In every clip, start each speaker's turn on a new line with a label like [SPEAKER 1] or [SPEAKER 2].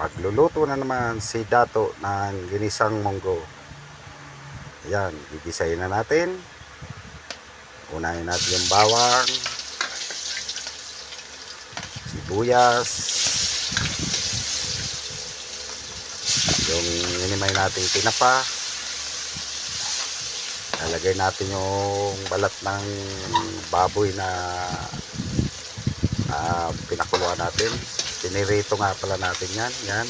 [SPEAKER 1] Magluluto na naman si Dato ng ginisang munggo. Ayan, gigisayin na natin. Unahin natin yung bawang, sibuyas, yung inimay natin tinapa. Lalagay natin yung balat ng baboy na pinakuluan natin. Pinirito nga pala natin yan.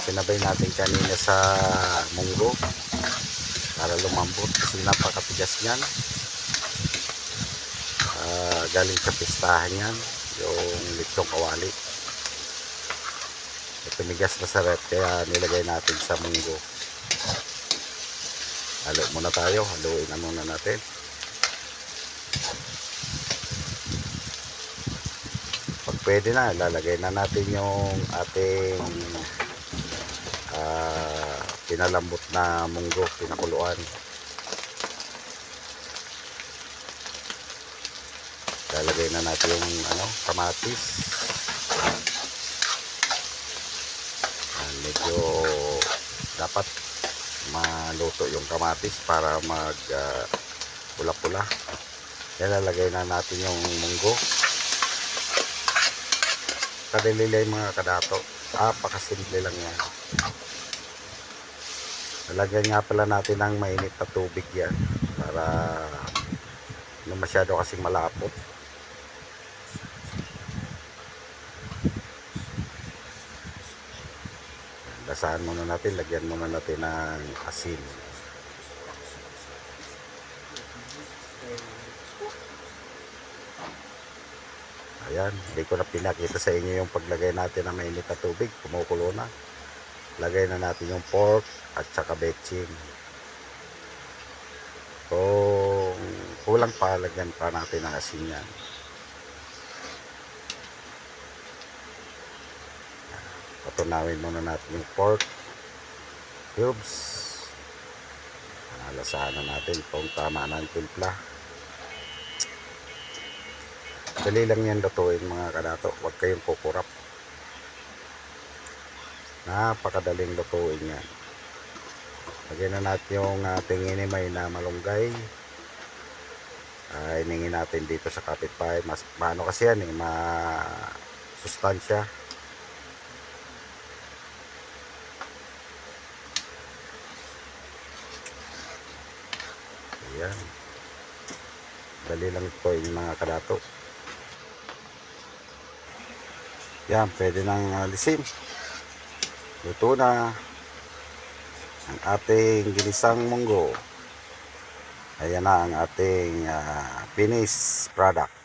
[SPEAKER 1] Sinabay natin kanina sa munggo para lumambot kasi napakatigas niyan. Galing sa pistahan yan, yung litsong kawali. Pinigas na sa rep kaya nilagay natin sa munggo. Halo muna tayo, haluin na muna natin. Pag pwede na, lalagay na natin yung ating pinalambot na munggo, pinakuluan. Lalagay na natin yung kamatis. Medyo dapat maluto yung kamatis para mag pula-pula. Lalagay na natin yung munggo. Kadali lang mga kadato. Pakasimple lang yan. Lalagyan nga pala natin ng mainit na tubig yan para hindi masyado kasing malapot. Basahan muna natin, lagyan muna natin ng asin. Ayan, hindi ko na pinakita sa inyo yung paglagay natin ng mainit na tubig, kumukulo na. Lagay na natin yung pork at saka betchin. Kung kulang pa, lagyan pa natin ng asin yan. Patunawin muna natin yung pork cubes. Lasahan na natin kung tama na ang timpla. Dali lang yan lutuin mga kadato, huwag kayong kukurap. Napakadaling lutuin yan. Lagyan na natin yung ating inimay na malunggay. Iningin natin dito sa kapitbahay. Mas paano kasi yan masustansya. Ayan. Dali lang ito yung mga kadato. Yan, pwede nang alisin. Luto na ang ating ginisang munggo. Ayan na ang ating finished product.